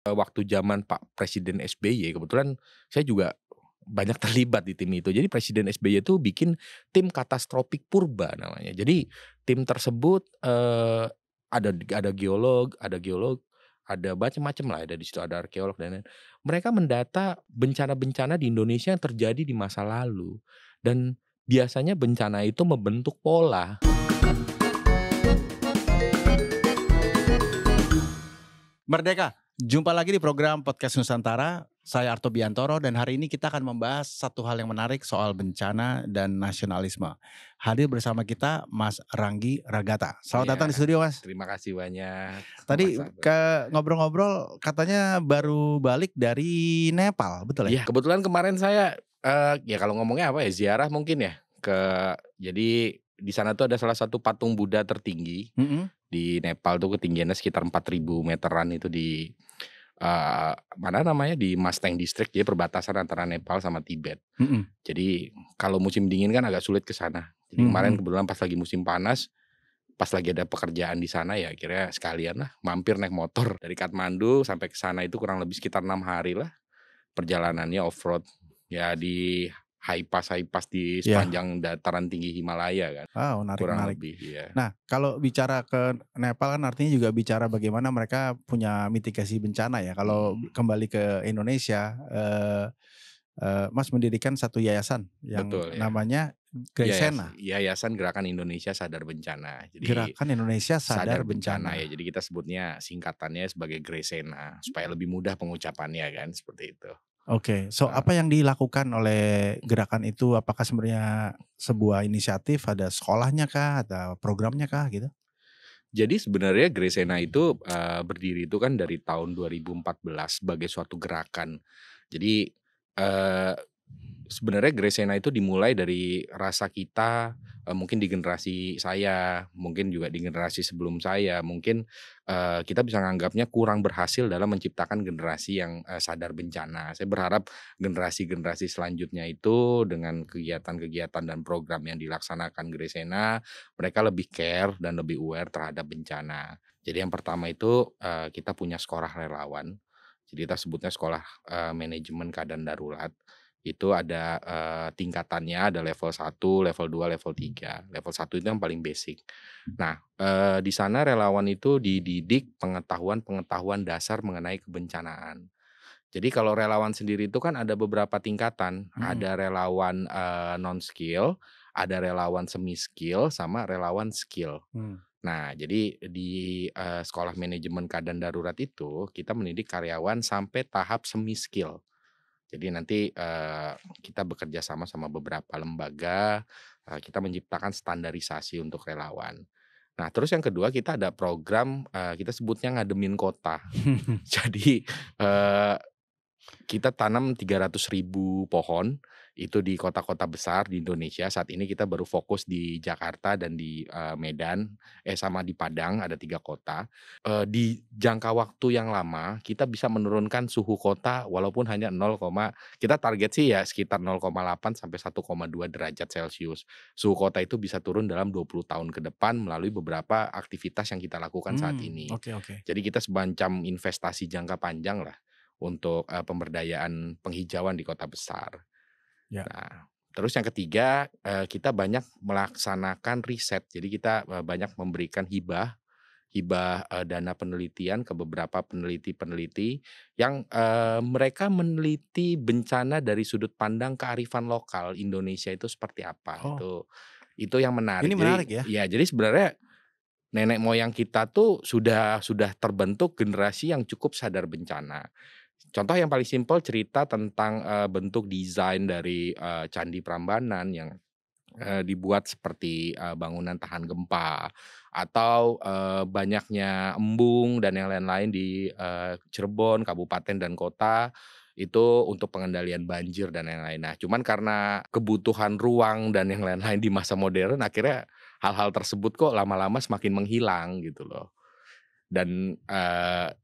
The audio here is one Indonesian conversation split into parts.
Waktu zaman Pak Presiden SBY kebetulan saya juga banyak terlibat di tim itu. Jadi Presiden SBY itu bikin tim Catastrophic Purba namanya. Jadi tim tersebut, ada geolog, ada macam-macam lah, ada di situ ada arkeolog dan lain. Mereka mendata bencana-bencana di Indonesia yang terjadi di masa lalu dan biasanya bencana itu membentuk pola. Merdeka, jumpa lagi di program Podcast Nusantara. Saya Arto Biantoro dan hari ini kita akan membahas satu hal yang menarik soal bencana dan nasionalisme. Hadir bersama kita Mas Ranggi Ragata. Selamat datang di Iya, studio, Mas. terima kasih banyak, Tadi sama-sama. ngobrol-ngobrol katanya baru balik dari Nepal, betul ya? Iya, kebetulan kemarin saya, ya kalau ngomongnya apa ya, ziarah mungkin ya, jadi di sana tuh ada salah satu patung Buddha tertinggi Mhm, di Nepal tuh ketinggiannya sekitar 4.000 meteran itu di, mana namanya, di Mustang District, jadi perbatasan antara Nepal sama Tibet. mhm, Jadi kalau musim dingin kan agak sulit ke sana. Jadi kemarin mhm. kebetulan pas lagi musim panas, pas lagi ada pekerjaan di sana ya akhirnya sekalian lah mampir naik motor dari Kathmandu sampai ke sana itu kurang lebih sekitar 6 hari lah. Perjalanannya off-road, ya di high pass di Iya. sepanjang dataran tinggi Himalaya kan, Wow, menarik kurang menarik. lebih, iya. Nah, kalau bicara ke Nepal kan artinya juga bicara bagaimana mereka punya mitigasi bencana ya. Kalau Mhm, kembali ke Indonesia, Mas mendirikan satu yayasan yang betul ya. namanya Graysena, Yayasan Gerakan Indonesia Sadar Bencana. Jadi Gerakan Indonesia Sadar sadar bencana ya, Bencana. jadi kita sebutnya singkatannya sebagai Gresena, supaya lebih mudah pengucapannya kan, seperti itu. Oke, so Heeh. apa yang dilakukan oleh gerakan itu? Apakah sebenarnya sebuah inisiatif, ada sekolahnya kah, ada programnya kah gitu? Jadi sebenarnya Gresena itu, berdiri itu kan dari tahun 2014 sebagai suatu gerakan. Jadi, eee sebenarnya Gresena itu dimulai dari rasa kita, mungkin di generasi saya, mungkin juga di generasi sebelum saya, mungkin, kita bisa nganggapnya kurang berhasil dalam menciptakan generasi yang, sadar bencana. Saya berharap generasi-generasi selanjutnya itu dengan kegiatan-kegiatan dan program yang dilaksanakan Gresena, mereka lebih care dan lebih aware terhadap bencana. Jadi yang pertama itu, kita punya sekolah relawan, jadi kita sebutnya sekolah, manajemen keadaan darurat. Itu ada, tingkatannya, ada level 1, level 2, level 3. Level 1 itu yang paling basic. Nah, di sana relawan itu dididik pengetahuan-pengetahuan dasar mengenai kebencanaan. Jadi kalau relawan sendiri itu kan ada beberapa tingkatan, Mhm, ada relawan, non skill, ada relawan semi skill, sama relawan skill. mmm, Nah, jadi di, sekolah manajemen keadaan darurat itu, kita mendidik karyawan sampai tahap semi skill. Jadi nanti, kita bekerja sama sama beberapa lembaga, kita menciptakan standarisasi untuk relawan. Nah, terus yang kedua kita ada program, kita sebutnya ngademin kota. Jadi, eee kita tanam 300.000 pohon, itu di kota-kota besar di Indonesia. Saat ini kita baru fokus di Jakarta dan di, Medan, sama di Padang, ada 3 kota. Di jangka waktu yang lama, kita bisa menurunkan suhu kota walaupun hanya kita target sih ya sekitar 0,8 sampai 1,2 derajat Celcius. Suhu kota itu bisa turun dalam 20 tahun ke depan melalui beberapa aktivitas yang kita lakukan saat ini. oke oke. Jadi kita semacam investasi jangka panjang lah untuk, pemberdayaan penghijauan di kota besar. Ya, Nah, terus yang ketiga, kita banyak melaksanakan riset. Jadi kita, banyak memberikan hibah hibah, dana penelitian ke beberapa peneliti-peneliti yang, mereka meneliti bencana dari sudut pandang kearifan lokal Indonesia itu seperti apa, oh, itu yang menarik. ini Jadi menarik ya. ya jadi sebenarnya nenek moyang kita tuh sudah terbentuk generasi yang cukup sadar bencana. Contoh yang paling simpel cerita tentang, bentuk desain dari, Candi Prambanan yang, dibuat seperti, bangunan tahan gempa atau, banyaknya embung dan yang lain-lain di, Cirebon, kabupaten dan kota, itu untuk pengendalian banjir dan lain-lain. Nah, cuman karena kebutuhan ruang dan yang lain-lain di masa modern akhirnya hal-hal tersebut kok lama-lama semakin menghilang gitu loh. Dan,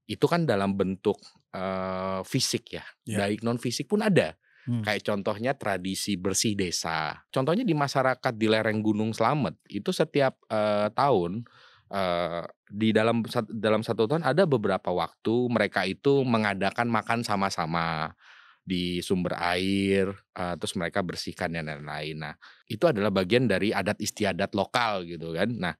itu kan dalam bentuk, fisik ya, Ya, baik non fisik pun ada. mmm, Kayak contohnya tradisi bersih desa. Contohnya di masyarakat di lereng Gunung Slamet, itu setiap, tahun, dalam 1 tahun ada beberapa waktu mereka itu mengadakan makan sama-sama di sumber air, terus mereka bersihkan dan lain-lain. Nah, itu adalah bagian dari adat istiadat lokal gitu kan. Nah,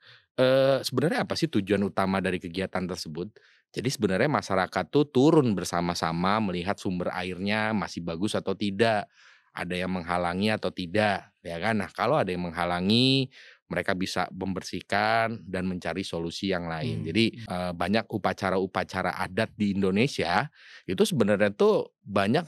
sebenarnya apa sih tujuan utama dari kegiatan tersebut? Jadi sebenarnya masyarakat tuh turun bersama-sama melihat sumber airnya masih bagus atau tidak, ada yang menghalangi atau tidak, ya kan. Nah, kalau ada yang menghalangi, mereka bisa membersihkan dan mencari solusi yang lain. Mmm, Jadi, mhm. banyak upacara-upacara adat di Indonesia itu sebenarnya tuh banyak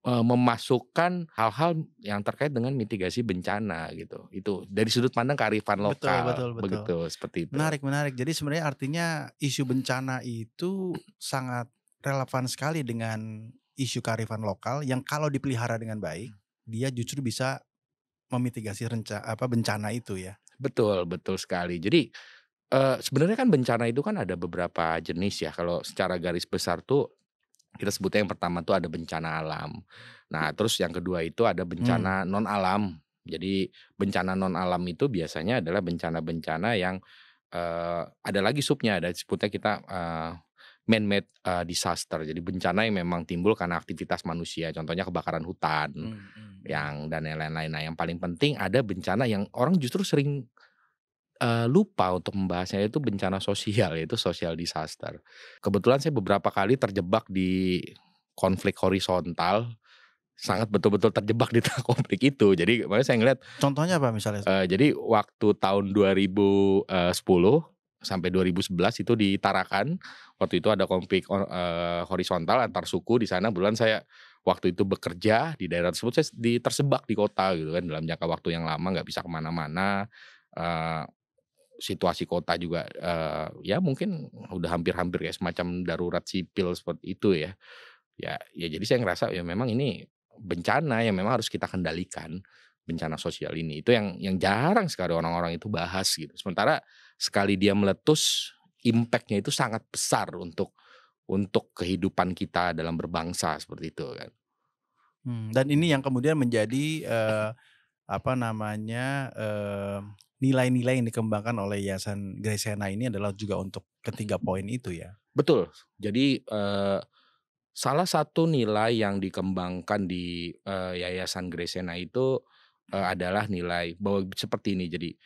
memasukkan hal-hal yang terkait dengan mitigasi bencana gitu, itu dari sudut pandang kearifan Betul lokal, betul betul. begitu, seperti itu. Menarik menarik. Jadi sebenarnya artinya isu bencana itu sangat relevan sekali dengan isu kearifan lokal yang kalau dipelihara dengan baik, dia justru bisa memitigasi bencana itu ya? Betul betul sekali. Jadi, sebenarnya kan bencana itu kan ada beberapa jenis ya, kalau secara garis besar tuh kita sebutnya yang pertama tuh ada bencana alam. Nah, terus yang kedua itu ada Mmm, bencana non alam. Jadi bencana non alam itu biasanya adalah bencana-bencana yang, ada lagi subnya, ada sebutnya kita, man-made, disaster. Jadi bencana yang memang timbul karena aktivitas manusia, contohnya kebakaran hutan, mhm mhm. yang dan yang lain-lain. Nah, yang paling penting ada bencana yang orang justru sering, lupa untuk membahasnya itu bencana sosial, yaitu social disaster. Kebetulan saya beberapa kali terjebak di konflik horizontal, sangat betul-betul terjebak di tengah konflik itu. Jadi makanya saya ngelihat, Contohnya apa misalnya? jadi waktu tahun 2010 sampai 2011 itu di Tarakan, waktu itu ada konflik horizontal antar suku di sana. Kebetulan saya waktu itu bekerja di daerah tersebut, saya tersebak di kota gitu kan, dalam jangka waktu yang lama nggak bisa kemana-mana. Situasi kota juga, ya mungkin udah hampir-hampir kayak semacam darurat sipil seperti itu ya. Ya jadi saya ngerasa ya memang ini bencana yang memang harus kita kendalikan, bencana sosial ini. Itu yang jarang sekali orang-orang itu bahas gitu. Sementara sekali dia meletus, impact-nya itu sangat besar untuk kehidupan kita dalam berbangsa, seperti itu kan. Dan ini yang kemudian menjadi, nilai-nilai yang dikembangkan oleh Yayasan Gresena ini adalah juga untuk ketiga poin itu ya? Betul. Jadi, salah satu nilai yang dikembangkan di, Yayasan Gresena itu, adalah nilai bahwa seperti ini. Jadi,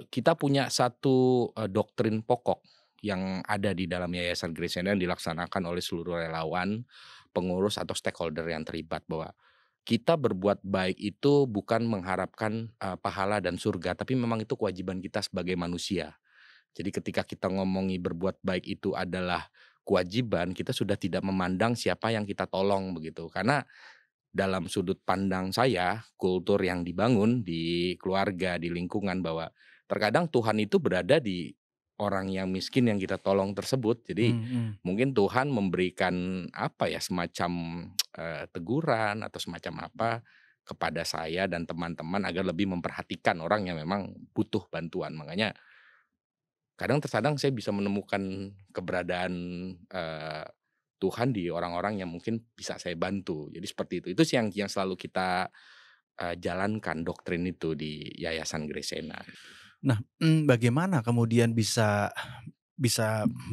kita punya satu, doktrin pokok yang ada di dalam Yayasan Gresena yang dilaksanakan oleh seluruh relawan, pengurus atau stakeholder yang terlibat, bahwa kita berbuat baik itu bukan mengharapkan, pahala dan surga, tapi memang itu kewajiban kita sebagai manusia. Jadi ketika kita ngomongi berbuat baik itu adalah kewajiban, kita sudah tidak memandang siapa yang kita tolong begitu. Karena dalam sudut pandang saya, kultur yang dibangun di keluarga, di lingkungan, bahwa terkadang Tuhan itu berada di orang yang miskin yang kita tolong tersebut. Jadi Mhm. mungkin Tuhan memberikan apa ya, semacam, teguran atau semacam apa kepada saya dan teman-teman agar lebih memperhatikan orang yang memang butuh bantuan. Makanya terkadang saya bisa menemukan keberadaan, eee, Tuhan di orang-orang yang mungkin bisa saya bantu. Jadi seperti itu. Itu sih yang selalu kita, jalankan doktrin itu di Yayasan Gresena. Nah, bagaimana kemudian bisa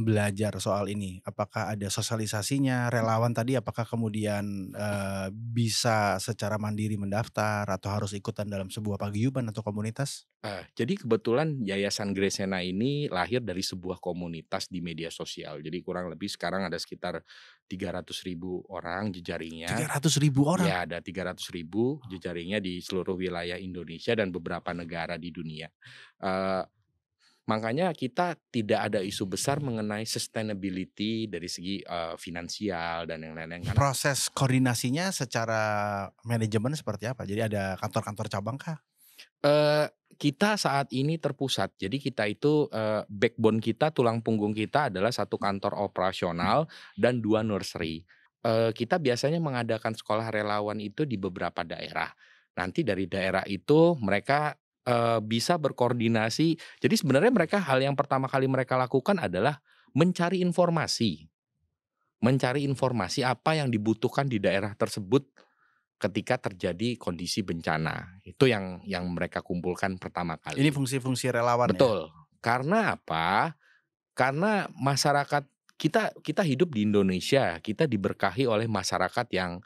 belajar soal ini? Apakah ada sosialisasinya? Relawan tadi apakah kemudian, bisa secara mandiri mendaftar atau harus ikutan dalam sebuah paguyuban atau komunitas? Jadi kebetulan Yayasan Gresena ini lahir dari sebuah komunitas di media sosial. Jadi kurang lebih sekarang ada sekitar 300.000 orang jejaringnya. 300.000 orang? Ya, ada 300.000 jejaringnya di seluruh wilayah Indonesia dan beberapa negara di dunia. Eee, Makanya kita tidak ada isu besar mengenai sustainability dari segi, finansial dan yang lain-lain, karena Proses koordinasinya secara manajemen seperti apa? Jadi ada kantor-kantor cabang kah? kita saat ini terpusat. Jadi kita itu, backbone kita, tulang punggung kita adalah satu kantor operasional dan 2 nursery. Kita biasanya mengadakan sekolah relawan itu di beberapa daerah. Nanti dari daerah itu mereka, bisa berkoordinasi. Jadi sebenarnya mereka hal yang pertama kali mereka lakukan adalah mencari informasi. Mencari informasi apa yang dibutuhkan di daerah tersebut ketika terjadi kondisi bencana. Itu yang mereka kumpulkan pertama Ini kali. fungsi-fungsi relawan ya? Betul. Karena apa? Karena masyarakat kita kita hidup di Indonesia, kita diberkahi oleh masyarakat yang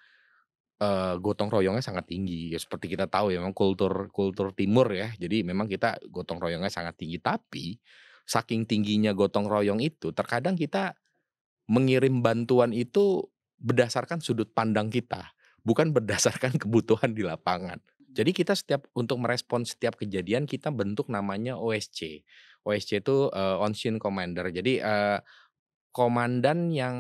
gotong royongnya sangat tinggi, ya seperti kita tahu ya memang kultur kultur timur ya, jadi memang kita gotong royongnya sangat tinggi. Tapi, saking tingginya gotong royong itu, terkadang kita mengirim bantuan itu berdasarkan sudut pandang kita, bukan berdasarkan kebutuhan di lapangan. Jadi kita untuk merespon setiap kejadian kita bentuk namanya OSC. OSC itu, On-Scene Commander. Jadi, komandan yang,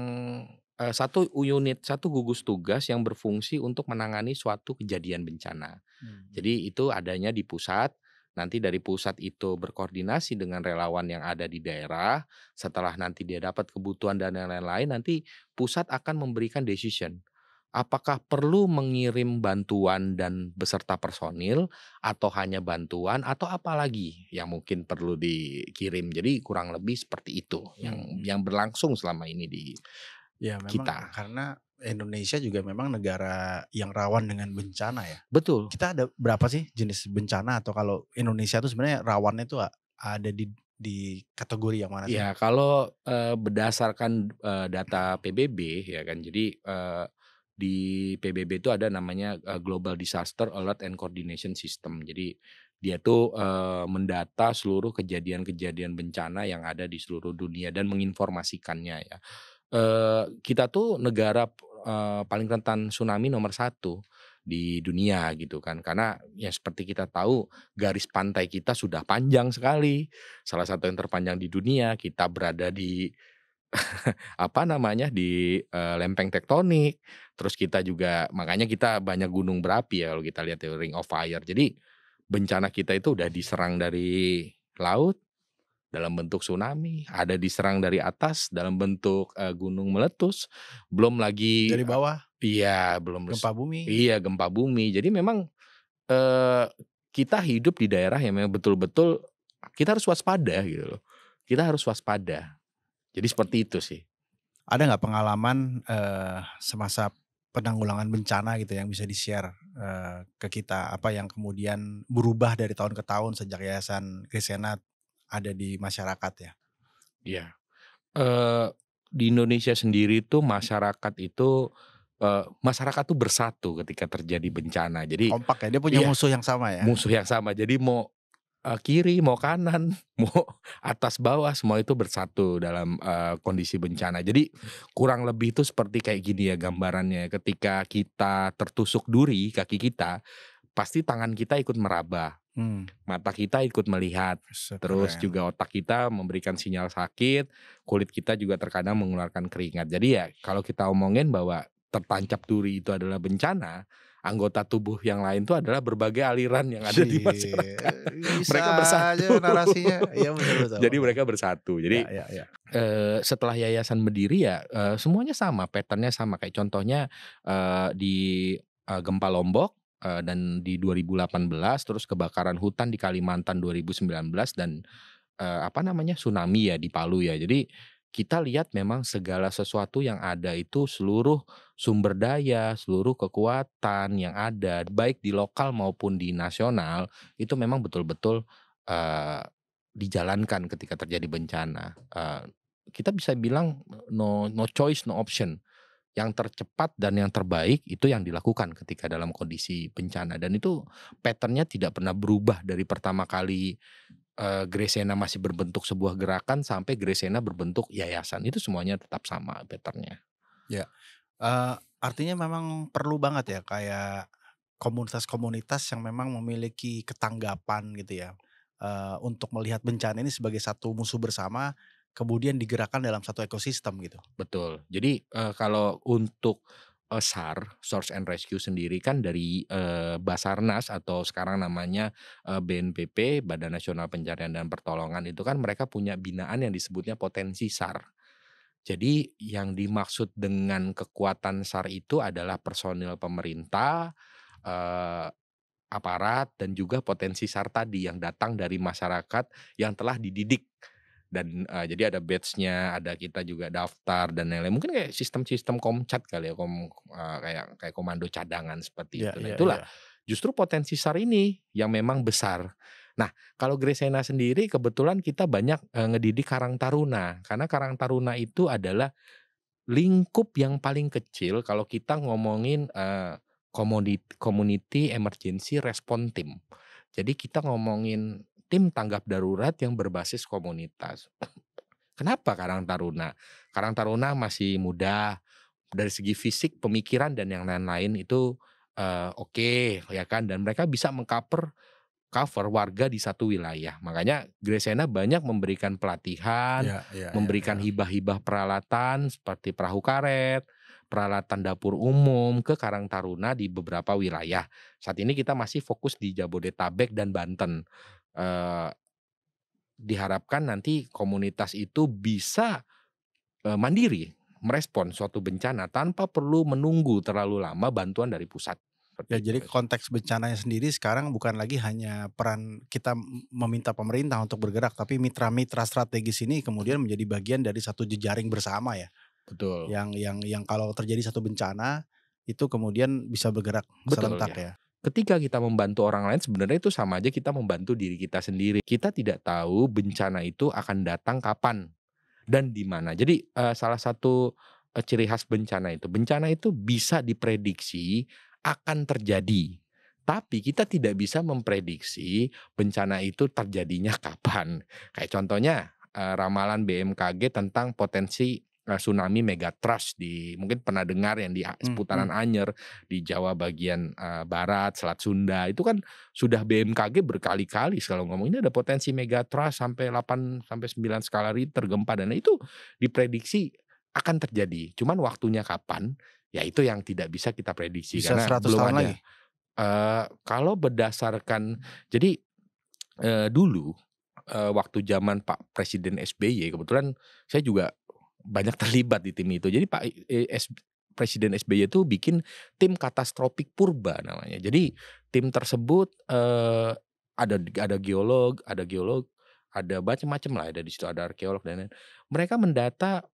satu unit, satu gugus tugas yang berfungsi untuk menangani suatu kejadian bencana. Mhm. Jadi itu adanya di pusat, nanti dari pusat itu berkoordinasi dengan relawan yang ada di daerah, setelah nanti dia dapat kebutuhan dan yang lain-lain, nanti pusat akan memberikan decision. Apakah perlu mengirim bantuan dan beserta personil, atau hanya bantuan, atau apa lagi yang mungkin perlu dikirim. Jadi kurang lebih seperti itu Mhm. yang berlangsung selama ini di Ya memang kita. karena Indonesia juga memang negara yang rawan dengan bencana ya. Betul. Kita ada berapa sih jenis bencana atau kalau Indonesia tuh sebenarnya rawannya tuh ada di kategori yang mana sih? Ya kalau, berdasarkan, data PBB ya kan, jadi, di PBB itu ada namanya, Global Disaster Alert and Coordination System. Jadi dia tuh, mendata seluruh kejadian-kejadian bencana yang ada di seluruh dunia dan menginformasikannya ya. Kita tuh negara, paling rentan tsunami nomor satu di dunia gitu kan, karena ya seperti kita tahu garis pantai kita sudah panjang sekali, salah satu yang terpanjang di dunia, kita berada di apa namanya, di, lempeng tektonik, terus kita juga makanya kita banyak gunung berapi ya kalau kita lihat ya Ring of Fire. Jadi bencana kita itu udah diserang dari laut dalam bentuk tsunami, ada diserang dari atas dalam bentuk, gunung meletus, belum lagi Dari bawah iya, belum gempa bumi? iya, gempa bumi. Jadi memang, eee, kita hidup di daerah yang memang betul-betul kita harus waspada gitu loh. Kita harus waspada. Jadi seperti itu sih. Ada nggak pengalaman, semasa penanggulangan bencana gitu yang bisa di-share, ke kita? Apa yang kemudian berubah dari tahun ke tahun sejak Yayasan Gesenat ada di masyarakat ya? Iya. Eee, di Indonesia sendiri tuh masyarakat tuh bersatu ketika terjadi bencana. Jadi Kompak ya, dia punya iya, musuh yang sama ya? musuh yang sama. Jadi mau, kiri, mau kanan, mau atas bawah, semua itu bersatu dalam, kondisi bencana. Jadi kurang lebih itu seperti kayak gini ya gambarannya, ketika kita tertusuk duri kaki kita, pasti tangan kita ikut meraba. Mmm, Mata kita ikut melihat, terus keren. juga otak kita memberikan sinyal sakit, kulit kita juga terkadang mengeluarkan keringat. Jadi ya kalau kita omongin bahwa tertancap duri itu adalah bencana, anggota tubuh yang lain itu adalah berbagai aliran yang ada di Cie, masyarakat. bisa Mereka aja bersatu. narasinya. Iya betul betul, Jadi oke. mereka bersatu. Ya Jadi, ya ya. setelah yayasan berdiri ya, semuanya sama, pattern-nya sama. Kayak contohnya, di, gempa Lombok, dan di 2018, terus kebakaran hutan di Kalimantan 2019 dan, apa namanya, tsunami ya di Palu ya. Jadi kita lihat memang segala sesuatu yang ada itu seluruh sumber daya, seluruh kekuatan yang ada, baik di lokal maupun di nasional, itu memang betul-betul, eee, dijalankan ketika terjadi bencana. Kita bisa bilang no no choice, no option. Yang tercepat dan yang terbaik itu yang dilakukan ketika dalam kondisi bencana dan itu pattern-nya tidak pernah berubah dari pertama kali, Gresena masih berbentuk sebuah gerakan sampai Gresena berbentuk yayasan, itu semuanya tetap sama pattern-nya. Ya, artinya memang perlu banget ya kayak komunitas-komunitas yang memang memiliki ketanggapan gitu ya, untuk melihat bencana ini sebagai satu musuh bersama, kemudian digerakkan dalam satu ekosistem gitu. Betul. Jadi, kalau untuk, SAR, Search and Rescue sendiri kan dari, Basarnas atau sekarang namanya, BNPP, Badan Nasional Pencarian dan Pertolongan itu kan mereka punya binaan yang disebutnya potensi SAR. Jadi yang dimaksud dengan kekuatan SAR itu adalah personil pemerintah, eee, aparat, dan juga potensi SAR tadi yang datang dari masyarakat yang telah dididik. Dan, jadi ada batch-nya, ada kita juga daftar dan lain-lain. Mungkin kayak sistem-sistem Komcat kali ya, kayak kayak komando cadangan seperti Ya itu. Nah ya itulah, ya. justru potensi SAR ini yang memang besar. Nah, kalau Gresena sendiri kebetulan kita banyak, ngedidik karang taruna, karena karang taruna itu adalah lingkup yang paling kecil kalau kita ngomongin, community emergency response team. Jadi kita ngomongin tim tanggap darurat yang berbasis komunitas. Kenapa Karang Taruna? Karang Taruna masih muda, dari segi fisik, pemikiran, dan yang lain-lain itu, oke, ya kan, dan mereka bisa cover warga di satu wilayah. Makanya Gresena banyak memberikan pelatihan, Iya iya iya memberikan iya. hibah-hibah peralatan seperti perahu karet, peralatan dapur umum ke Karang Taruna di beberapa wilayah. Saat ini kita masih fokus di Jabodetabek dan Banten. Eee, Diharapkan nanti komunitas itu bisa, mandiri merespon suatu bencana tanpa perlu menunggu terlalu lama bantuan dari pusat, Ya seperti itu, jadi Mas. konteks bencananya sendiri sekarang bukan lagi hanya peran kita meminta pemerintah untuk bergerak, tapi mitra-mitra strategis ini kemudian menjadi bagian dari satu jejaring bersama ya, Betul, yang kalau terjadi satu bencana, itu kemudian bisa bergerak betul serentak ya. ya. Ketika kita membantu orang lain sebenarnya itu sama aja kita membantu diri kita sendiri. Kita tidak tahu bencana itu akan datang kapan dan di mana. Jadi, salah satu, ciri khas bencana itu bisa diprediksi akan terjadi, tapi kita tidak bisa memprediksi bencana itu terjadinya kapan. Kayak contohnya, ramalan BMKG tentang potensi, tsunami megatrust di mungkin pernah dengar yang di Mmm, mmm. seputaran Anyer, di Jawa bagian, barat, Selat Sunda, itu kan sudah BMKG berkali-kali selalu ngomong, "Ini ada potensi megatrust sampai 8 sampai 9 skala Richter gempa," dan itu diprediksi akan terjadi. Cuman waktunya kapan, ya itu yang tidak bisa kita prediksi Bisa karena 100 belum tahun lagi? ada. Kalau berdasarkan jadi, dulu, waktu zaman Pak Presiden SBY kebetulan saya juga banyak terlibat di tim itu. Jadi Pak i es Presiden SBY itu bikin tim katastrofik purba namanya. Jadi tim tersebut, ada geolog, ada macam-macam lah, ada di situ, ada arkeolog dan lain. Mereka mendata,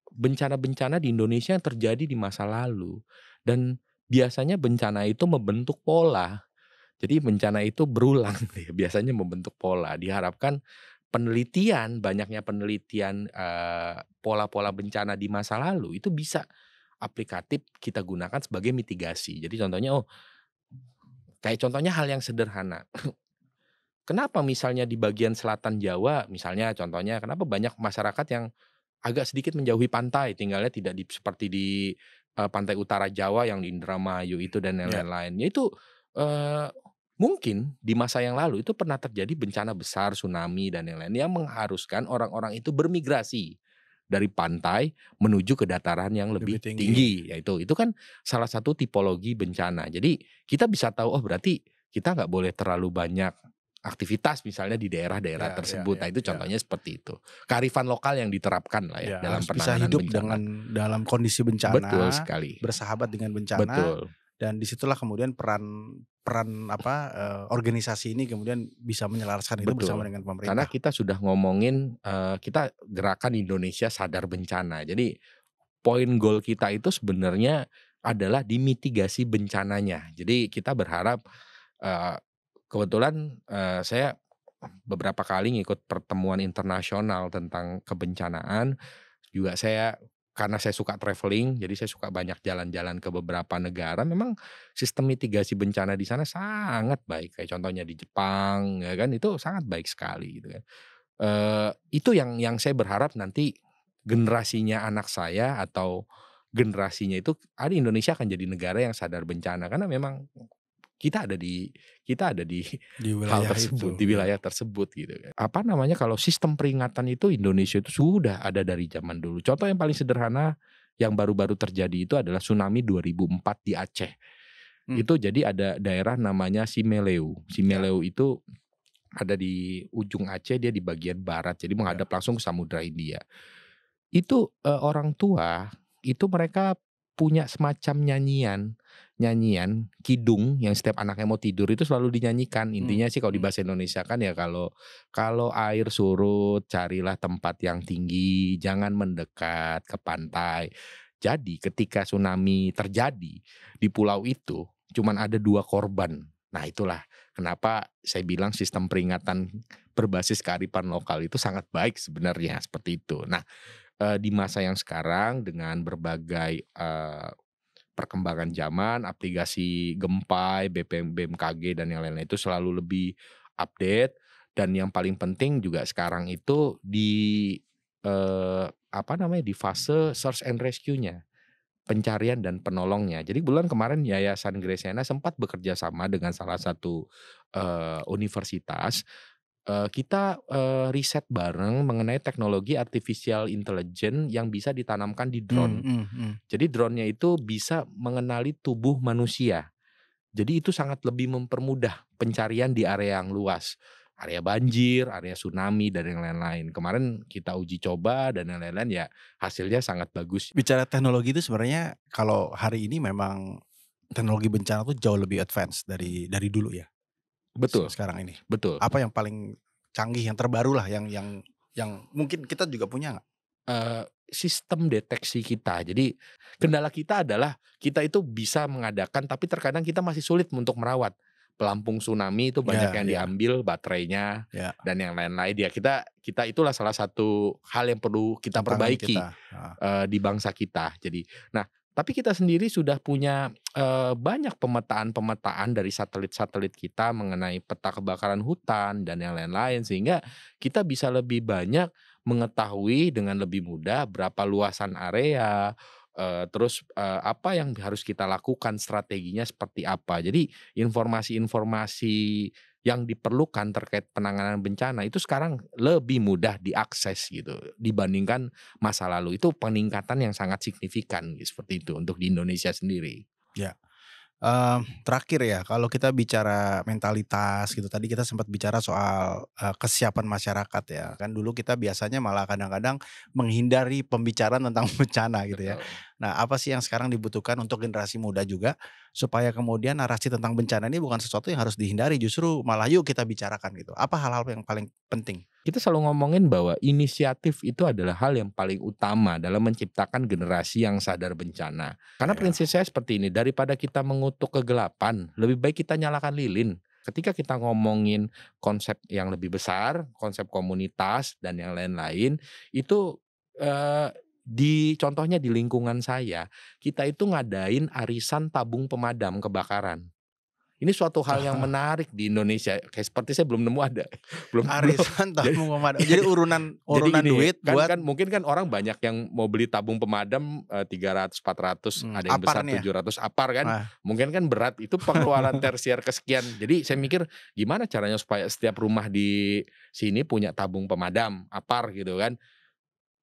bencana-bencana di Indonesia yang terjadi di masa lalu dan biasanya bencana itu membentuk pola. Jadi bencana itu berulang ya, biasanya membentuk pola. Diharapkan banyaknya penelitian, pola-pola bencana di masa lalu itu bisa aplikatif kita gunakan sebagai mitigasi. Jadi contohnya, kayak contohnya hal yang sederhana, kenapa misalnya di bagian selatan Jawa, misalnya contohnya, kenapa banyak masyarakat yang agak sedikit menjauhi pantai, tinggalnya tidak seperti di, pantai utara Jawa yang di Indramayu itu dan yang Ya. lain-lain. Ya itu, eee, mungkin di masa yang lalu itu pernah terjadi bencana besar, tsunami dan yang lain, yang mengharuskan orang-orang itu bermigrasi dari pantai menuju ke dataran yang Lebih lebih tinggi. tinggi, yaitu itu kan salah satu tipologi bencana. Jadi kita bisa tahu, oh berarti kita nggak boleh terlalu banyak aktivitas misalnya di daerah-daerah Ya ya tersebut. ya Nah itu ya. contohnya seperti itu. Kearifan lokal yang diterapkan lah ya Ya dalam harus bisa penanganan hidup bencana. dengan dalam kondisi Betul bencana, sekali, bersahabat dengan bencana, betul dan disitulah kemudian peran peran apa, organisasi ini kemudian bisa menyelaraskan itu bersama betul. dengan Karena pemerintah. kita sudah ngomongin, kita gerakan Indonesia Sadar Bencana. Jadi poin goal kita itu sebenarnya adalah dimitigasi bencananya. Jadi kita berharap, eee, kebetulan, saya beberapa kali ngikut pertemuan internasional tentang kebencanaan. Juga karena saya suka traveling, jadi saya suka banyak jalan-jalan ke beberapa negara, memang sistem mitigasi bencana di sana sangat baik, kayak contohnya di Jepang, ya kan, itu sangat baik sekali gitu kan. Itu yang saya berharap nanti generasinya anak saya atau generasinya itu Indonesia akan jadi negara yang sadar bencana, karena memang kita ada di Di hal wilayah tersebut, itu, di ya. wilayah tersebut gitu kan. Apa namanya, kalau sistem peringatan itu Indonesia itu sudah ada dari zaman dulu. Contoh yang paling sederhana yang baru-baru terjadi itu adalah tsunami 2004 di Aceh. Mmm, Itu jadi ada daerah namanya Simeleu. ya Simeleu itu ada di ujung Aceh, dia di bagian barat, jadi ya. menghadap langsung ke Samudra Hindia. Itu, orang tua, itu mereka punya semacam nyanyian kidung yang setiap anaknya mau tidur itu selalu dinyanyikan. Mmm, Intinya sih kalau di mmm. bahasa Indonesia kan ya, kalau kalau air surut carilah tempat yang tinggi, jangan mendekat ke pantai. Jadi ketika tsunami terjadi di pulau itu, cuman ada 2 korban. Nah itulah kenapa saya bilang sistem peringatan berbasis kearifan lokal itu sangat baik sebenarnya, seperti itu. Nah, di masa yang sekarang dengan berbagai, perkembangan zaman, aplikasi Gempai, BMKG dan yang lain-lain itu selalu lebih update dan yang paling penting juga sekarang itu di fase search and rescue-nya, pencarian dan penolongnya. Jadi bulan kemarin Yayasan Gresena sempat bekerja sama dengan salah satu, universitas, kita, riset bareng mengenai teknologi artificial intelligence yang bisa ditanamkan di drone. Jadi drone-nya itu bisa mengenali tubuh manusia. Jadi itu sangat lebih mempermudah pencarian di area yang luas, area banjir, area tsunami, dan yang lain-lain. Kemarin kita uji coba dan yang lain-lain ya hasilnya sangat bagus. Bicara teknologi itu sebenarnya kalau hari ini memang teknologi bencana tuh jauh lebih advance dari dulu ya, Betul, sekarang ini. betul. Apa yang paling canggih, yang terbaru lah yang mungkin kita juga punya nggak? Sistem deteksi kita. Jadi kendala kita adalah kita itu bisa mengadakan tapi terkadang kita masih sulit untuk merawat. Pelampung tsunami itu banyak Ya, yang ya, diambil baterainya ya. dan yang lain-lain. Ya kita itulah salah satu hal yang perlu kita Tantangan perbaiki, kita. Heeh. di bangsa kita. Jadi nah, tapi kita sendiri sudah punya, banyak pemetaan-pemetaan dari satelit-satelit kita mengenai peta kebakaran hutan dan yang lain-lain, sehingga kita bisa lebih banyak mengetahui dengan lebih mudah berapa luasan area, terus, apa yang harus kita lakukan, strateginya seperti apa. Jadi informasi-informasi yang diperlukan terkait penanganan bencana itu sekarang lebih mudah diakses gitu dibandingkan masa lalu. Itu peningkatan yang sangat signifikan seperti itu untuk di Indonesia sendiri. Ya. Terakhir ya, kalau kita bicara mentalitas gitu, tadi kita sempat bicara soal, kesiapan masyarakat ya. Kan dulu kita biasanya malah kadang-kadang menghindari pembicaraan tentang bencana gitu ya. Betul. Nah, apa sih yang sekarang dibutuhkan untuk generasi muda juga, supaya kemudian narasi tentang bencana ini bukan sesuatu yang harus dihindari, justru malah yuk kita bicarakan gitu. Apa hal-hal yang paling penting? Kita selalu ngomongin bahwa inisiatif itu adalah hal yang paling utama dalam menciptakan generasi yang sadar bencana. Karena Ya. prinsip saya seperti ini, daripada kita mengutuk kegelapan, lebih baik kita nyalakan lilin. Ketika kita ngomongin konsep yang lebih besar, konsep komunitas dan yang lain-lain, itu contohnya di lingkungan saya, kita itu ngadain arisan tabung pemadam kebakaran. Ini suatu hal yang menarik di Indonesia, kayak seperti saya belum nemu ada. Belum belum. Arisan Jadi tabung pemadam. Jadi urunan jadi gini, duit buat mungkin kan orang banyak yang mau beli tabung pemadam, 300, 400, ada yang besar aparnya. 700 apar kan. Nah, Mungkin kan berat, itu pengeluaran tersier kesekian. Jadi saya mikir gimana caranya supaya setiap rumah di sini punya tabung pemadam, apar gitu kan.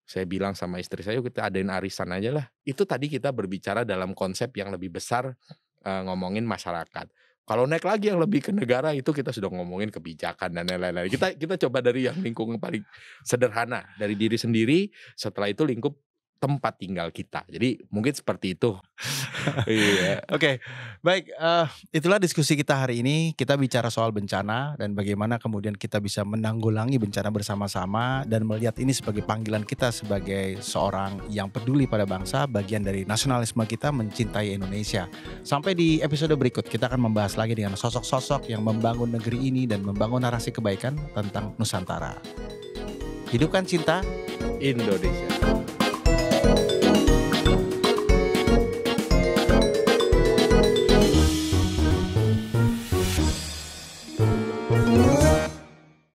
Saya bilang sama istri saya, "Yuk kita adain arisan aja lah." Itu tadi kita berbicara dalam konsep yang lebih besar, ngomongin masyarakat. Kalau naik lagi yang lebih ke negara itu kita sudah ngomongin kebijakan dan lain-lain. Kita coba dari yang lingkungan paling sederhana, dari diri sendiri, setelah itu lingkup tempat tinggal kita. Jadi mungkin seperti itu. Iya. Oke, baik, itulah diskusi kita hari ini. Kita bicara soal bencana dan bagaimana kemudian kita bisa menanggulangi bencana bersama-sama dan melihat ini sebagai panggilan kita sebagai seorang yang peduli pada bangsa, bagian dari nasionalisme kita mencintai Indonesia. Sampai di episode berikut kita akan membahas lagi dengan sosok-sosok yang membangun negeri ini dan membangun narasi kebaikan tentang Nusantara. Hidupkan cinta Indonesia.